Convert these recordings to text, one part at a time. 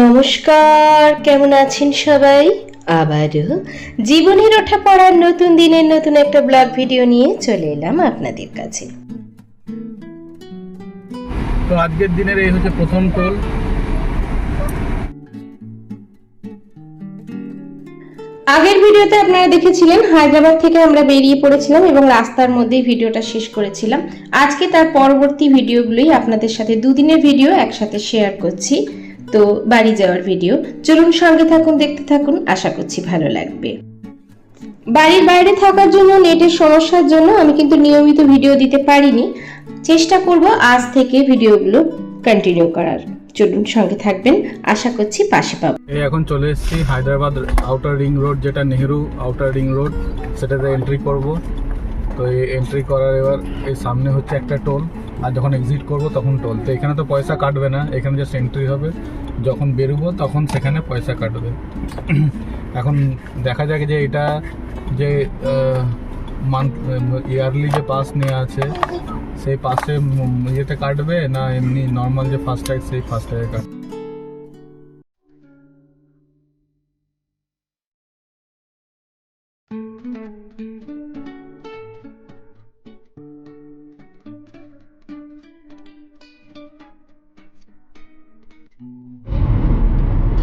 নমস্কার, কেমন আছেন সবাই? আবারও জীবনের ওঠা পড়ার নতুন দিনের নতুন একটা ব্লগ ভিডিও নিয়ে চলে এলাম আপনাদের কাছে। তো আজকের দিনের এই হচ্ছে প্রথম টোল। আগের ভিডিওতে আপনারা দেখেছিলেন হায়দ্রাবাদ থেকে আমরা বেরিয়ে পড়েছিলাম এবং রাস্তার মধ্যেই ভিডিওটা শেষ করেছিলাম। আজকে তার পরবর্তী ভিডিওগুলোই আপনাদের সাথে দুদিনের ভিডিও একসাথে শেয়ার করছি। তো বাড়ি যাওয়ার ভিডিও, চলুন সঙ্গে থাকুন, দেখতে থাকুন, আশা করছি ভালো লাগবে। বাড়ির বাইরে থাকার জন্য নেটের সমস্যার জন্য আমি কিন্তু নিয়মিত ভিডিও দিতে পারিনি, চেষ্টা করব আজ থেকে ভিডিওগুলো কন্টিনিউ করার। চলুন সঙ্গে থাকবেন, আশা করছি পাশে পাবো। এই এখন চলে এসেছি হায়দ্রাবাদ আউটার রিং রোড, যেটা নেহেরু আউটার রিং রোড, সেটাতে এন্ট্রি করব। তো এই এন্ট্রি করার এবার এই সামনে হচ্ছে একটা টোল, আর যখন এক্সিট করব তখন টোল। তো এখানে তো পয়সা কাটবে না, এখানে জাস্ট এন্ট্রি হবে, যখন বেরোবো তখন সেখানে পয়সা কাটবে। এখন দেখা যাক যে এটা যে ইয়ারলি যে পাস নেওয়া আছে সেই পাসে ইয়েতে কাটবে না এমনি নর্মাল যে ফাস্ট্যাগ সেই ফাস্ট্যাগে কাটবে।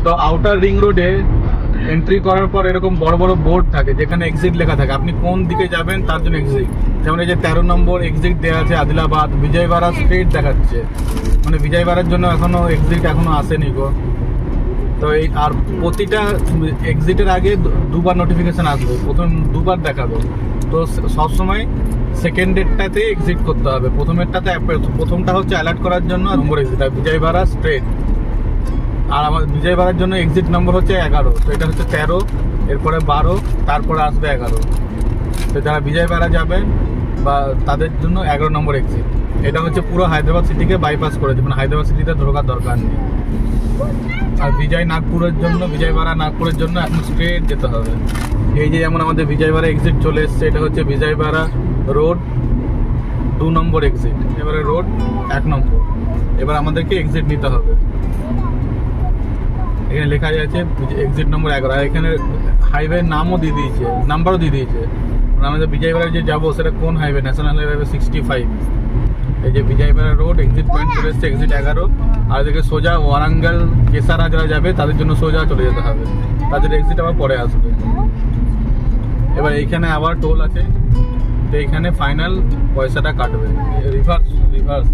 তো আউটার রিং রোডে এন্ট্রি করার পর এরকম বড় বড় বোর্ড থাকে যেখানে এক্সিট লেখা থাকে, আপনি কোন দিকে যাবেন তার জন্য এক্সিট। যেমন এই যে 13 নম্বর এক্সিট দেওয়া আছে আদিলাবাদ, বিজয়বাড়া স্ট্রিট দেখাচ্ছে, মানে বিজয়বাড়ার জন্য এখনো এক্সিট এখনো আসেনি গো। তো এই আর প্রতিটা এক্সিটের আগে দুবার নোটিফিকেশন আসবে, প্রথম দুবার দেখাবে। তো সবসময় সেকেন্ডেরটাতে এক্সিট করতে হবে, প্রথমটা হচ্ছে অ্যালার্ট করার জন্য নম্বর এক্সিট, আর বিজয়বাড়া স্ট্রেট। আর আমার বিজয়বাড়ার জন্য এক্সিট নম্বর হচ্ছে 11। তো এটা হচ্ছে 13, এরপরে 12, তারপরে আসবে 11। তো যারা বিজয়বাড়া যাবেন বা তাদের জন্য 11 নম্বর এক্সিট। এটা হচ্ছে পুরো হায়দ্রাবাদ সিটিকে বাইপাস করেছে, মানে হায়দ্রাবাদ সিটিতে ঢোকার দরকার নেই। আর বিজয়বাড়া নাগপুরের জন্য এখন স্ট্রেট যেতে হবে। এই যে যেমন আমাদের বিজয়বাড়া এক্সিট চলে এসছে, এটা হচ্ছে বিজয়বাড়া রোড 2 নম্বর এক্সিট, এবারে রোড 1 নম্বর। এবার আমাদেরকে এক্সিট নিতে হবে। এখানে লেখা আছে এক্সিট নম্বর 11, আর এখানে হাইওয়ের নামও দিয়ে দিয়েছে, নাম্বারও দিয়ে দিয়েছে। আমাদের বিজয়বাড়ায় যে যাবো সেটা কোন হাইওয়ে, ন্যাশনাল হাইওয়ে 65। এই যে বিজয়বাড়া রোড এক্সিট পয়েন্ট চলে এসছে, এক্সিট 11। আর এদিকে সোজা ওয়ারাঙ্গাল কেসারা যারা যাবে তাদের জন্য সোজা চলে যেতে হবে, তাদের এক্সিট আবার পরে আসবে। এবার এইখানে আবার টোল আছে, তো এইখানে ফাইনাল পয়সাটা কাটবে। রিভার্স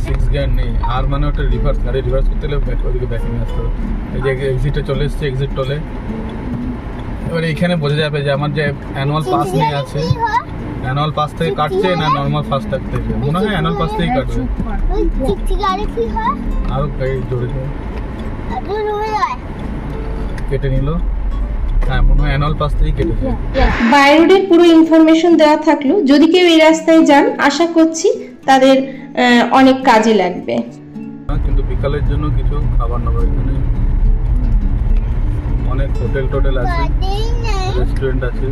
সিক্স গিয়ার নেই, আর মানে ওটা রিভার্স, গাড়ি রিভার্স করতে হলে ওইদিকে ব্যাকিং আসতে হবে। এই যে এক্সিটে চলে এসছে, এক্সিট টোলে। এবার এইখানে বোঝা যাবে যে আমার যে অ্যানুয়াল পাস নিয়ে আছে, অ্যানুয়াল পাস থেকে কাটছে না নর্মাল ফাস্ট্যাগ থেকে। মনে হয় অ্যানুয়াল পাস থেকেই কাটবে। আরো গাড়ি জোরে কেটে নিল, হ্যাঁ মনে হয় অ্যানুয়াল পাস থেকেই কেটেছে। বাই রোডের পুরো ইনফরমেশন দেওয়া থাকলো, যদি কেউ এই রাস্তায় যান আশা করছি তাদের অনেক কাজে লাগবে। কিন্তু বিকালের জন্য কিছু খাবার নেবো, এখানে অনেক হোটেল আছে, রেস্টুরেন্ট আছে।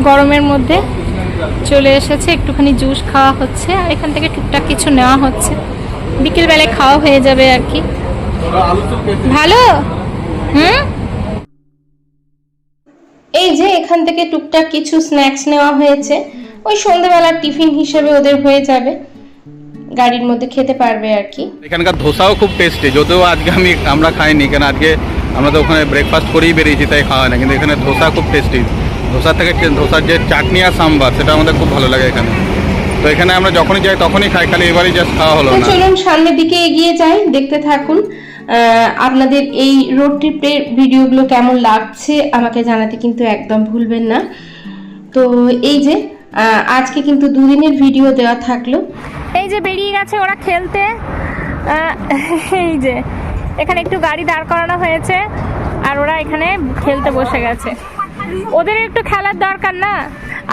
গরমের মধ্যে চলে এসেছে, একটুখানি জুস খাওয়া হচ্ছে, আর এখান থেকে টুকটাক কিছু নেওয়া হচ্ছে। বিকেলবেলায় খাওয়া হয়ে যাবে আর কি। ভালো। এই যে এখান থেকে টুকটাক কিছু স্ন্যাক্স নেওয়া হয়েছে, ওই সন্ধ্যাবেলার টিফিন হিসেবে ওদের হয়ে যাবে, গাড়ির মধ্যে খেতে পারবে আর কি। এখানকার ধোসাও খুব টেস্টি, যদিও আজকে আমরা খাইনি, কেন আজকে আমরা তো ওখানে ব্রেকফাস্ট করেই বেরিয়েছি, তাই খাওয়া হয় না। কিন্তু এখানে ধোসা খুব টেস্টি, ধোসার যে চাটনি আর সাম্বার সেটা আমাদের খুব ভালো লাগে এখানে। তো এখানে আমরা যখনই যাই তখনই খাই, খালি এবারই জাস্ট খাওয়া হলো না। চলুন সামনের দিকে এগিয়ে যাই, দেখতে থাকুন। আপনাদের এই রোড ট্রিপের ভিডিওগুলো কেমন লাগছে আমাকে জানাতে কিন্তু একদম ভুলবেন না। তো এই যে আজকে কিন্তু দুদিনের ভিডিও দেওয়া থাকলো। এই যে বেরিয়ে গেছে ওরা খেলতে। এই যে এখানে একটু গাড়ি দাঁড় করানো হয়েছে, আর ওরা এখানে খেলতে বসে গেছে। ওদের একটু খেলার দরকার না,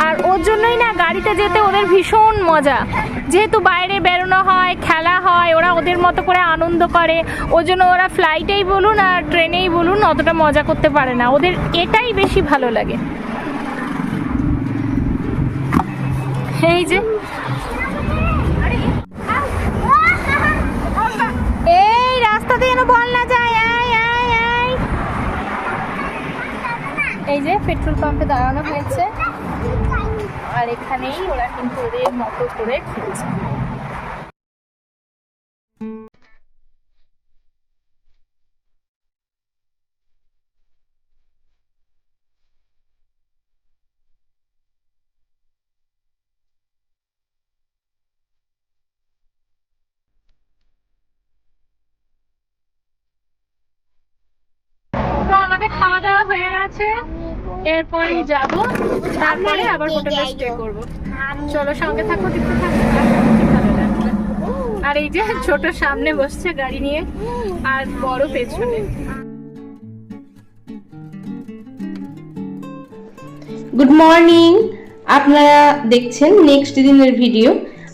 আর ওর জন্যই না গাড়িতে যেতে ওদের ভীষণ মজা। যেহেতু বাইরে বেরোনো হয়, খেলা হয়, ওরা ওদের মতো করে আনন্দ করে, ওই জন্য ওরা ফ্লাইটেই বলুন আর ট্রেনেই বলুন অতটা মজা করতে পারে না, ওদের এটাই বেশি ভালো লাগে। এই যে এই রাস্তা দিয়ে যেন বল না যায়। এই যে পেট্রোল পাম্পে দাঁড়ানো হয়েছে, আর এখানেই ওরা কিন্তু ওদের মতো করে খেলছে। তো আমাদের খাওয়া দাওয়া হয়ে গেছে, এরপরে যাব, তারপরে আবার হোটেলে স্টে করব। চলো সঙ্গে থাকো, দেখতে থাকো, ভালো লাগবে। আর এই যে ছোট সামনে বসছে গাড়ি নিয়ে, আর বড় পেছনে। গুড মর্নিং, আপনারা দেখছেন নেক্সট দিনের ভিডিও।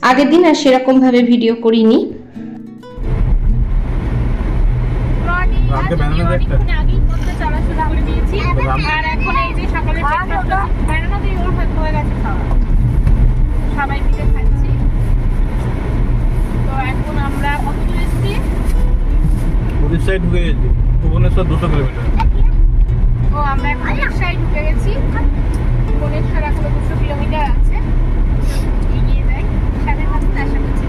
আগের দিন আর সেরকম ভাবে ভিডিও করিনি। চলাচলা করে দিয়েছি, আর এখন এই যে সকালে বেড়ানো দিয়ে ওর হয়ে গেছে খাওয়া, সবাই মিলে খাচ্ছি। তো এখন আমরা কত দূর এসেছি? উড়িষ্যায় ঢুকে গেছি, ভুবনেশ্বর 200 কিলোমিটার। ও আমরা এখন উড়িষ্যায় ঢুকে গেছি, ভুবনেশ্বর এখনো 200 কিলোমিটার আছে। এগিয়ে যাই, সাথে সাথে আশা করছি।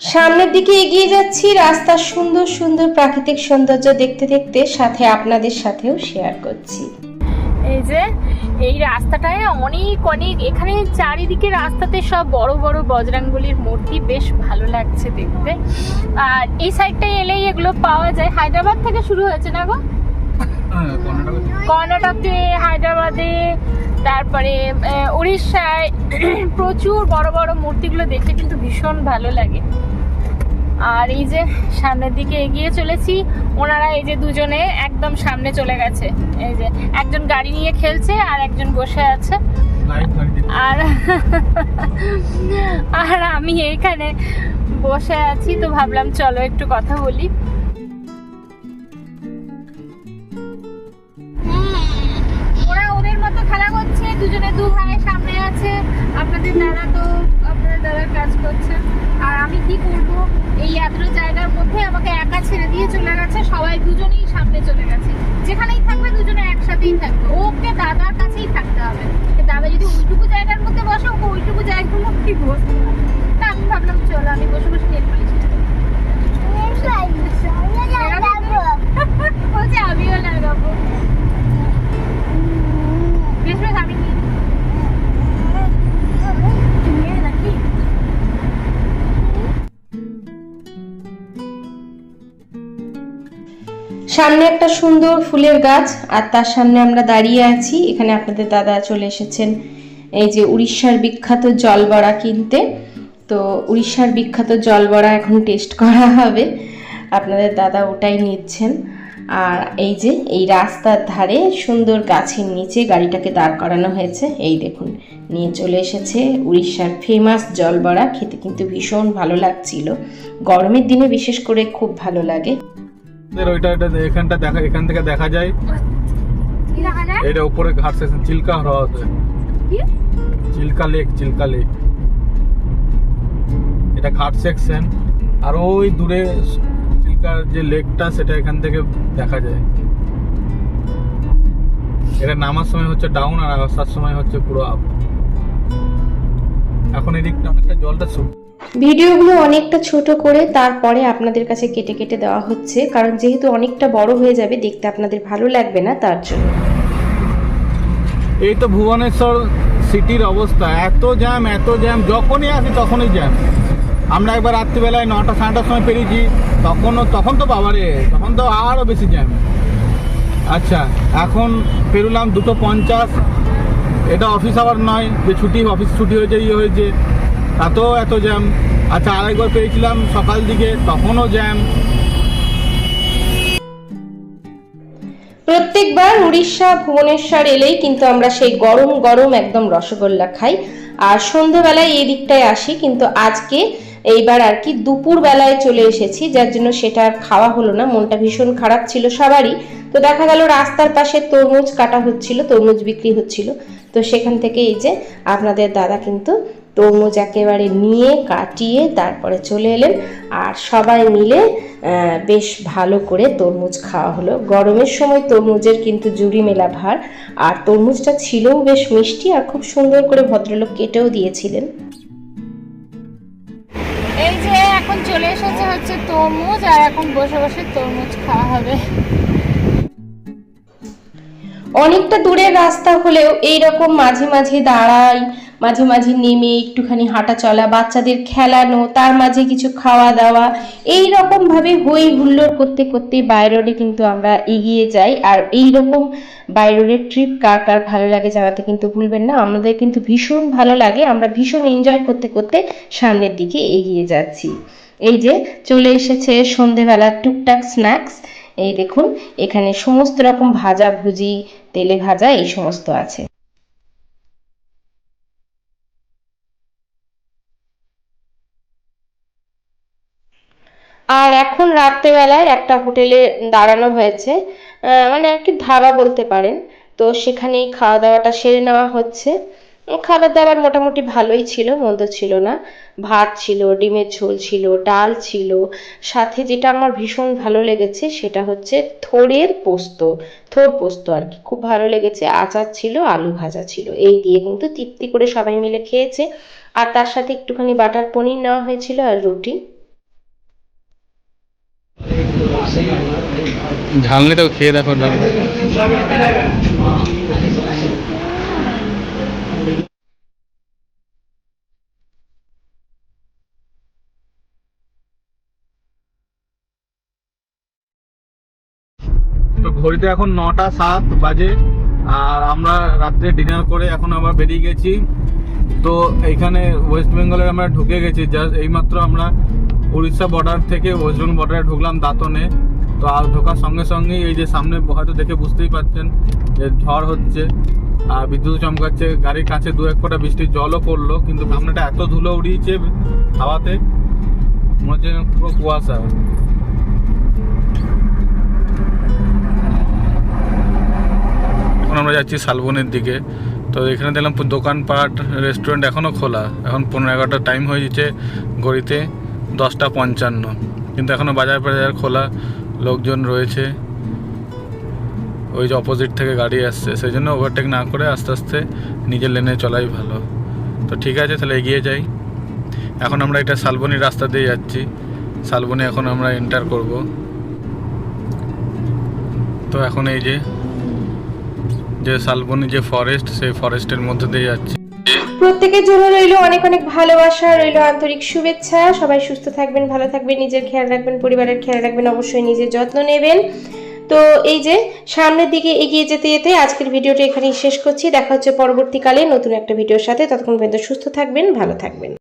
সামনের দিকে এগিয়ে যাচ্ছি, রাস্তার সুন্দর সুন্দর প্রাকৃতিক সৌন্দর্য দেখতে দেখতে, সাথে আপনাদের সাথেও শেয়ার করছি। এই যে এই রাস্তাটায় অনেক অনেক, এখানে চারিদিকে রাস্তাতে সব বড় বড় বজরংবলীর মূর্তি, বেশ ভালো লাগছে দেখতে। আর এই সাইডটায় এলেই এগুলো পাওয়া যায়। হায়দ্রাবাদ থেকে শুরু হয়েছে না গো? কর্ণাটকে, হায়দ্রাবাদে, তারপরে উড়িষ্যায় প্রচুর বড় বড় মূর্তিগুলো দেখতে কিন্তু ভীষণ ভালো লাগে। আর এই যে সামনের দিকে এগিয়ে চলেছি, ওনারা এই যে দুজনে একদম সামনে চলে গেছে। এই যে একজন গাড়ি নিয়ে খেলছে আর একজন বসে আছে, আর আমি এইখানে বসে আছি। তো ভাবলাম চলো একটু কথা বলি। ওরা ওদের মতো খেলা করছে, দুজনে দু ভাই সামনে আছে। আপনাদের দাদার কাজ করছে, আর আমি কি করব, এই এত জায়গার মধ্যে আমাকে একা ছেড়ে দিয়ে চলে গেছে। সবাই দুজনেই সামনে চলে গেছে, যেখানেই থাকবে দুজনে একসাথেই থাকবে। ওকে দাদার কাছেই থাকতে হবে, দাদা যদি ওইটুকু জায়গার মধ্যে বসে, ওকে ওইটুকু জায়গার মধ্যেই বসতে হবে। তা আমি ভাবলাম চলো আমি বসে বসে নেট পালিশ বলছে আমিও লাগাবো। বেশ বেশ আমি সামনে একটা সুন্দর ফুলের গাছ, আর তার সামনে আমরা দাঁড়িয়ে আছি। এখানে আপনাদের দাদা চলে এসেছেন এই যে উড়িষ্যার বিখ্যাত জলবড়া কিনতে। তো উড়িষ্যার বিখ্যাত জলবড়া এখন টেস্ট করা হবে, আপনাদের দাদা ওটাই নিচ্ছেন। আর এই যে এই রাস্তার ধারে সুন্দর গাছের নিচে গাড়িটাকে দাঁড় করানো হয়েছে। এই দেখুন, নিয়ে চলে এসেছে উড়িষ্যার ফেমাস জলবড়া। খেতে কিন্তু ভীষণ ভালো লাগছিল, গরমের দিনে বিশেষ করে খুব ভালো লাগে। এখানটা দেখা, এখান থেকে দেখা যায় এটা উপরে ঘাট সেকশন, চিল্কা হ্রদ, চিল্কা লেক, এটা ঘাট সেকশন। আর ওই দূরে চিল্কার যে লেকটা, সেটা এখান থেকে দেখা যায়। এটা নামার সময় হচ্ছে ডাউন, আর আসার সময় হচ্ছে পুরো আপ। এখন এদিকটা অনেকটা জলটা ভিডিওগুলো অনেকটা ছোট করে তারপরে আপনাদের কাছে কেটে কেটে দেওয়া হচ্ছে, কারণ যেহেতু অনেকটা বড় হয়ে যাবে, দেখতে আপনাদের ভালো লাগবে না, তার জন্য। এই তো ভুবনেশ্বর সিটির অবস্থা, এত জ্যাম, যখনই আসি তখনই জ্যাম। আমরা একবার রাত্রিবেলায় 9টা 9:30 সময় পেরিয়েছি, তখন তো বাবারে, তখন তো আরও বেশি জ্যাম। আচ্ছা, এখন পেরুলাম 2:50, এটা অফিস আওয়ার নয় যে অফিস ছুটি হয়েছে, হয়েছে, এত জ্যাম। আচ্ছা, আরেকবার পেয়েছিলাম সকাল দিকে, তখনও জ্যাম। প্রত্যেকবার উড়িষ্যা ভুবনেশ্বর এলেই কিন্তু আমরা সেই গরম গরম একদম রসগোল্লা খাই, আর সন্ধ্যেবেলায় এই দিকটায় আসি। কিন্তু আজকে এইবার আর কি দুপুর বেলায় চলে এসেছি, যার জন্য সেটা আর খাওয়া হলো না, মনটা ভীষণ খারাপ ছিল সবারই। তো দেখা গেল রাস্তার পাশে তরমুজ কাটা হচ্ছিল, তরমুজ বিক্রি হচ্ছিল, তো সেখান থেকে এই যে আপনাদের দাদা কিন্তু তরমুজ একেবারে নিয়ে কাটিয়ে তারপরে চলে এলেন, আর সবাই মিলে বেশ ভালো করে তরমুজ খাওয়া হলো। গরমের সময় তরমুজের কিন্তু জুড়ি মেলা ভার, আর তরমুজটা ছিলও বেশ মিষ্টি, আর খুব সুন্দর করে ভদ্রলোক কেটেও দিয়েছিলেন। এই যে এখন চলে এসেছে হচ্ছে তরমুজ, আর এখন বসে বসে তরমুজ খাওয়া হবে। অনেকটা দূরের রাস্তা হলেও এইরকম মাঝে মাঝে দাঁড়াই, মাঝে মাঝে নেমে একটুখানি হাঁটা চলা, বাচ্চাদের খেলানো, তার মাঝে কিছু খাওয়া দাওয়া, এই রকম ভাবে হই হুল্লোড় করতে করতে বাই রোডে কিন্তু আমরা এগিয়ে যাই। আর এই রকম বাই রোডের ট্রিপ কার কার ভালো লাগে জানাতে কিন্তু ভুলবেন না। আমাদের কিন্তু ভীষণ ভালো লাগে, আমরা ভীষণ এনজয় করতে করতে সামনের দিকে এগিয়ে যাচ্ছি। এই যে চলে এসেছে সন্ধেবেলার টুকটাক স্ন্যাক্স। এই দেখুন এখানে সমস্ত রকম ভাজা ভুজি, তেলে ভাজা এই সমস্ত আছে। আর এখন রাত্রেবেলায় একটা হোটেলে দাঁড়ানো হয়েছে, মানে আর কি ধাবা বলতে পারেন। তো সেখানেই খাওয়া দাওয়াটা সেরে নেওয়া হচ্ছে। খাবার দাবার মোটামুটি ভালোই ছিল, মন্দ ছিল না। ভাত ছিল, ডিমের ঝোল ছিল, ডাল ছিল, সাথে যেটা আমার ভীষণ ভালো লেগেছে সেটা হচ্ছে থোড়ের পোস্ত, থোড় পোস্ত আর কি, খুব ভালো লেগেছে। আচার ছিল, আলু ভাজা ছিল, এই দিয়ে কিন্তু তৃপ্তি করে সবাই মিলে খেয়েছে। আর তার সাথে একটুখানি বাটার পনির নেওয়া হয়েছিল আর রুটি। ঝালনি তো খেয়ে দেখো না। তো ঘড়িতে এখন 9টা 7 বাজে, আর আমরা রাত্রে ডিনার করে এখন আবার বেরিয়ে গেছি। তো এইখানে ওয়েস্ট বেঙ্গলের আমরা ঢুকে গেছি, জাস্ট এইমাত্র আমরা উড়িষ্যা বর্ডার থেকে ওয়েস্ট বেঙ্গল বর্ডারে ঢুকলাম দাঁতনে। তো আর ঢোকার সঙ্গে সঙ্গেই এই যে সামনে হয়তো দেখে বুঝতেই পারছেন যে ঝড় হচ্ছে আর বিদ্যুৎ চমকাচ্ছে, গাড়ির কাছে 2-1 ফোঁটা বৃষ্টির জলও পড়লো, কিন্তু সামনেটা এত ধুলো উড়িয়েছে হাওয়াতে, মনে হচ্ছে পুরো কুয়াশা। এখন আমরা যাচ্ছি শালবনের দিকে। তো এখানে দেখলাম দোকানপাট, রেস্টুরেন্ট এখনও খোলা, এখন 15-11টার টাইম হয়ে যাচ্ছে ঘড়িতে, 10টা 55, কিন্তু এখনও বাজার বাজার খোলা, লোকজন রয়েছে। ওই যে অপোজিট থেকে গাড়ি আসছে, সেই জন্য ওভারটেক না করে আস্তে আস্তে নিজের লেনে চলাই ভালো। তো ঠিক আছে, তাহলে এগিয়ে যাই। এখন আমরা এটা শালবনির রাস্তা দিয়ে যাচ্ছি, শালবনি এখন আমরা এন্টার করব। তো এখন এই যে শালবনি যে ফরেস্ট, সেই ফরেস্টের মধ্যে দিয়ে যাচ্ছি। প্রত্যেকের জন্য রইল অনেক অনেক ভালোবাসা, রইল আন্তরিক শুভেচ্ছা। সবাই সুস্থ থাকবেন, ভালো থাকবেন, নিজের খেয়াল রাখবেন, পরিবারের খেয়াল রাখবেন, অবশ্যই নিজের যত্ন নেবেন। তো এই যে সামনের দিকে এগিয়ে যেতে যেতে আজকের ভিডিওটা এখানেই শেষ করছি। দেখা হচ্ছে পরবর্তীকালে নতুন একটা ভিডিওর সাথে। ততক্ষণ পর্যন্ত সুস্থ থাকবেন, ভালো থাকবেন।